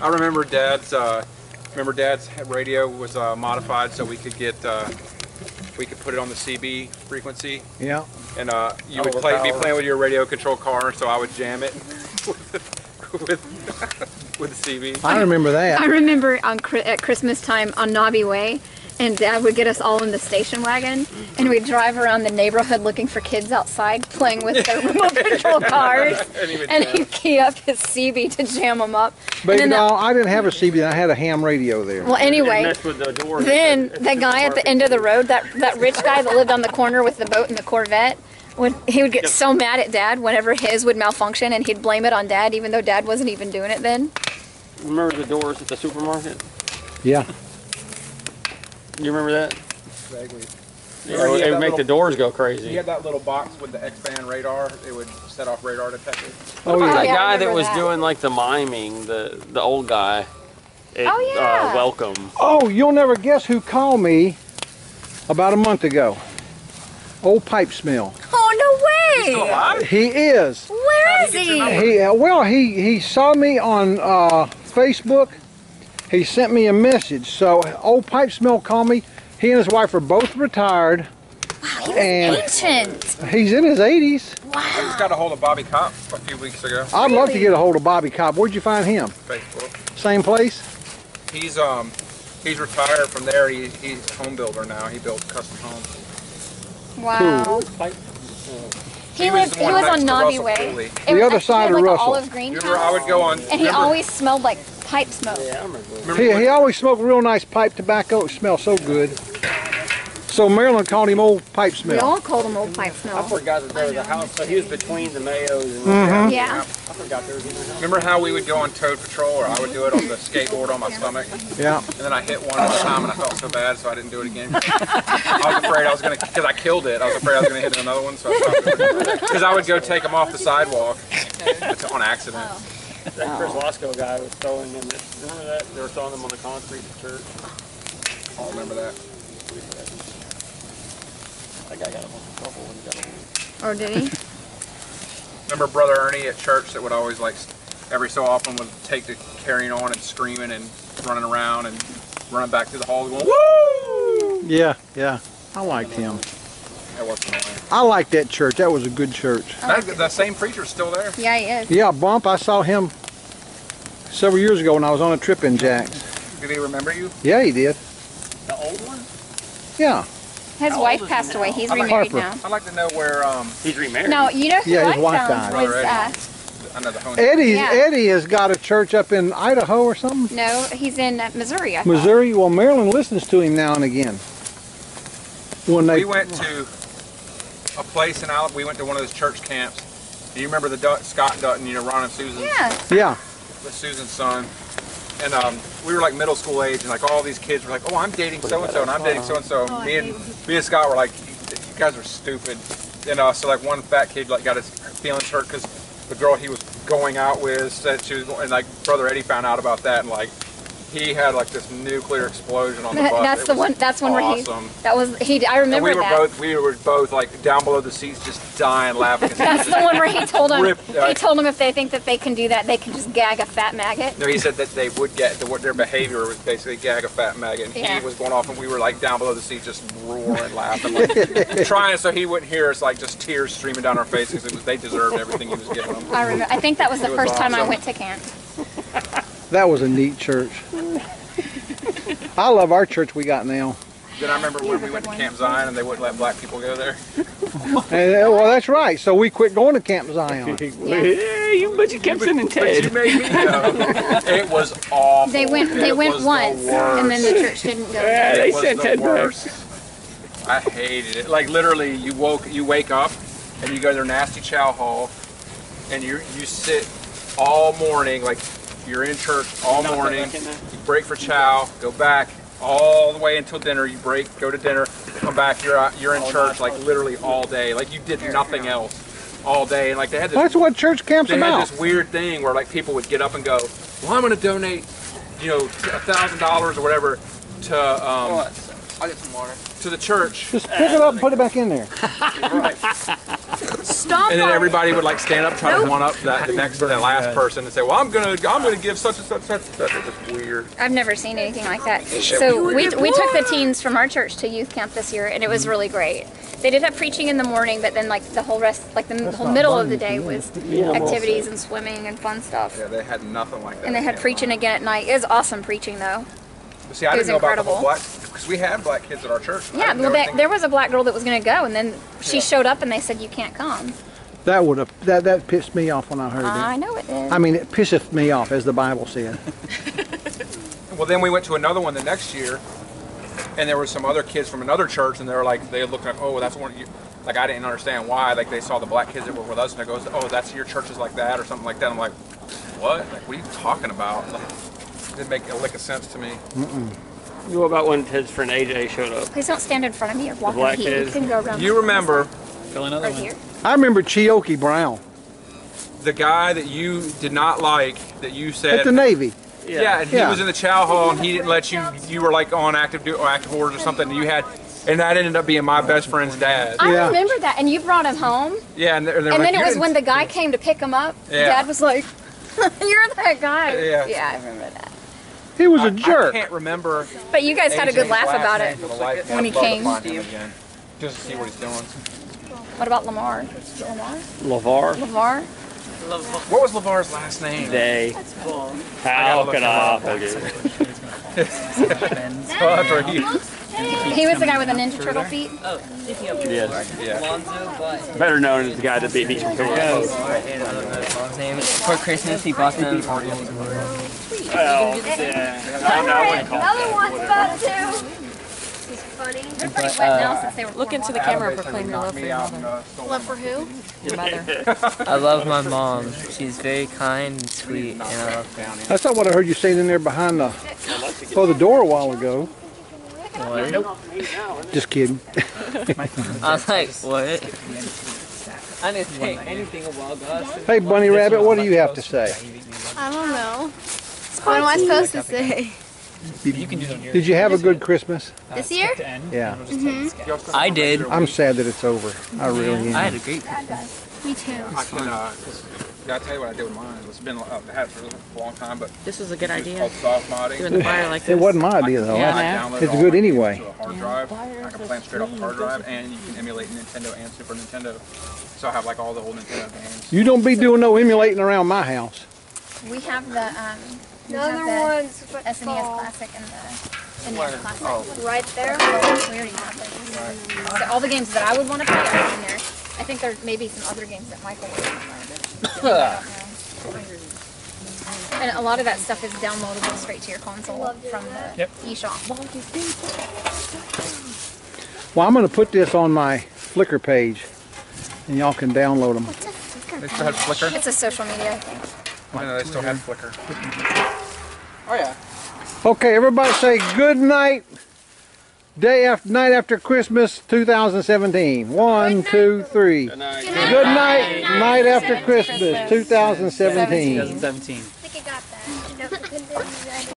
I remember Dad's radio was modified so we could get we could put it on the CB frequency. Yeah. And you would be playing with your radio controlled car, so I would jam it with the CB. I remember that. I remember at Christmas time on Knobby Way, and Dad would get us all in the station wagon, and we'd drive around the neighborhood looking for kids outside playing with their remote control cars, and he'd key up his CB to jam them up. But no, I didn't have a CB. I had a ham radio there. Well, anyway, then the guy at the end of the road, that rich guy that lived on the corner with the boat and the Corvette, he would get so mad at Dad whenever his would malfunction, and he'd blame it on Dad, even though Dad wasn't even doing it then. Remember the doors at the supermarket? Yeah. You remember that? Vaguely. Yeah, it would make the doors go crazy. He had that little box with the X-band radar. It would set off radar detectors. Oh yeah. That guy that was doing like the miming, the old guy. Welcome. Oh, you'll never guess who called me about a month ago. Old Pipe Smell. Oh, no way! He's still alive? He is. Where is he? He saw me on Facebook. He sent me a message. So Old Pipe Smell called me. He and his wife are both retired. Wow, he was ancient. He's in his 80s. Wow. I just got a hold of Bobby Kopp a few weeks ago. I'd love to get a hold of Bobby Cobb. Where'd you find him? Facebook. Same place? He's retired from there. He's a home builder now. He builds custom homes. Wow. Cool. He was on Knobby Way. The other side of like Russell. Olive green house, I would go on. and he always smelled like pipe smoke. Yeah, I remember. He always smoked real nice pipe tobacco. It smells so good. So Marilyn called him Old Pipe We Smell. all called him Old Pipe I Smell. forgot that there was a house. So he was between the Mayos and Yeah. I forgot there was even a house. Remember how we would go on toad patrol, or I would do it on the skateboard on my stomach? Yeah. And then I hit one at a time and I felt so bad, so I didn't do it again. I was afraid I was going to, because I killed it, I was afraid I was going to hit another one, so I stopped doing it. Because I would go take them off the sidewalk on accident. That Chris Lasco guy was throwing them. Remember that? They were throwing them on the concrete at church. I don't remember that. That guy got him in trouble when he got away. Or did he? Remember Brother Ernie at church that would always, like, every so often would take the carrying on and screaming and running around and running back through the hall going, woo! Yeah, yeah. I liked him. That wasn't annoying. I liked that church. That was a good church. That same preacher's still there. Yeah, he is. Yeah, Bump. I saw him several years ago when I was on a trip in Jax. Did he remember you? Yeah, he did. The old one? Yeah. His wife passed away. He's remarried now. I'd like to know where, He's remarried. No, you know who Yeah, I his wife found died. was, I know the home. Eddie has got a church up in Idaho or something. no, he's in Missouri, I thought. Missouri. Well, Marilyn listens to him now and again. When they We went to a place in Alabama. We went to one of those church camps. Do you remember the Scott Dutton, Ron and Susan? Yeah. Yeah. With Susan's son. And we were like middle school age, and like all these kids were like, "Oh, I'm dating so and so, and I'm dating so and so." Me and Scott were like, "You guys are stupid." And so like one fat kid like got his feelings hurt because the girl he was going out with said she was going, and like Brother Eddie found out about that, and like he had like this nuclear explosion on the bus. That's the one. That's one where he. That was he. I remember that. We were both like down below the seats, just dying laughing. That's the one where he told him. Ripped, he told him if they think that they can do that, they can just gag a fat maggot. No, he said that they would get their behavior was basically gag a fat maggot. And he was going off, and we were like down below the seat, just roaring, laughing, like, trying so he wouldn't hear us, like just tears streaming down our faces because they deserved everything he was giving them. I remember. I think that was the first time I went to camp. That was a neat church. I love our church we got now. Then I remember when we went to Camp Zion and they wouldn't let black people go there. Well, that's right. So we quit going to Camp Zion. Yeah, you bunch of Kempson and Ted. But you made me go. It was awful. They went once, and then the church didn't go. Yeah, they sent Ted back. I hated it. Like literally, you wake up and you go to their nasty chow hall, and you sit all morning like. You're in church all morning, you break for chow, go back all the way until dinner, you break, go to dinner, come back, you're in church like literally all day, like you did nothing else all day, and like they had this, that's what church camp's about. They had this weird thing where like people would get up and go, well, I'm going to donate, $1,000 or whatever to, I'll get some water. To the church. Just pick it up and put it back in there. Right. stop. And then everybody would like stand up, try to one up that last person, and say, "Well, I'm gonna give such and such." It's just weird. I've never seen anything like that. So we took the teens from our church to youth camp this year, and it was really great. They did have preaching in the morning, but then like the whole rest, like the whole middle of the day was activities and swimming and fun stuff. Yeah, they had nothing like that. And they had preaching again at night. It was awesome preaching though. But see, I didn't know about the whole black, because we had black kids at our church. Yeah, well, there was a black girl that was going to go, and then she showed up, and they said you can't come. That pissed me off when I heard it. I know it did. I mean, it pisseth me off, as the Bible said. Well, then we went to another one the next year, and there were some other kids from another church, and they were like, they looked like, oh, that's one of you. Like, I didn't understand why. Like, they saw the black kids that were with us, and they goes, oh, that's your church is like that, or something like that. I'm like, what? Like, what are you talking about? Like, it didn't make a lick of sense to me. What about when his friend AJ showed up? Please don't stand in front of me or walk over black here. You kid. can go around. You remember right here. I remember Chioke Brown the guy that you did not like, that you said at the Navy. Yeah, and he was in the chow hall, and he didn't let you. You were like on active orders or something. And you had, and that ended up being my best friend's dad. I remember that, and you brought him home. Yeah, and then it was when the guy came to pick him up. Yeah. Dad was like, "You're that guy." Yeah. Yeah, I remember that. He was a jerk. I can't remember. But you guys had a good laugh about it when he came. Just to see what he's doing. What about Lamar? LeVar? LeVar? What was LeVar's last name? Day. How could I forget? He was the guy with the Ninja Turtle feet? Yes. Yeah. Better known as the guy that beat me. For Christmas, he bought them. Well, yeah. Another one's about to. He's funny. They're pretty wet now since they were Look into the camera and proclaim your love for your mother. Love for who? Your mother. I love my mom. She's very kind and sweet, and I love her. That's not what I heard you saying in there behind the door a while ago. What? Just kidding. I was like, what? I didn't say anything about God. Hey, Bunny Rabbit, what do you have to say? I don't know. What am I supposed to say? Did you have a good Christmas? This year? Yeah. I did. I'm sad that it's over. I really am. I had a great Christmas. Me too. I tell you what I did with mine. It's been I've had it for a long time, but This was a good it's idea. called soft modding. Doing the fire like this. It wasn't my idea, though. Yeah, I I know. downloaded It's all good my anyway. games to a hard drive. I can play them straight off the hard drive, and you can emulate Nintendo and Super Nintendo. So I have like all the old Nintendo games. You don't be doing no emulating around my house. We have the SNES Classic and the NES Classic. Right there. We already have those. So all the games that I would want to play are in there. I think there may be some other games that Michael would want to play. I don't know. And a lot of that stuff is downloadable straight to your console from the eShop. Well, I'm going to put this on my Flickr page, and y'all can download them. They still had Flickr? It's a social media, I think. No, they still had Flickr. Oh, yeah. Okay, everybody say good night. Night after Christmas 2017. 1, 2, 3. Good night. Night after Christmas 2017. 2017.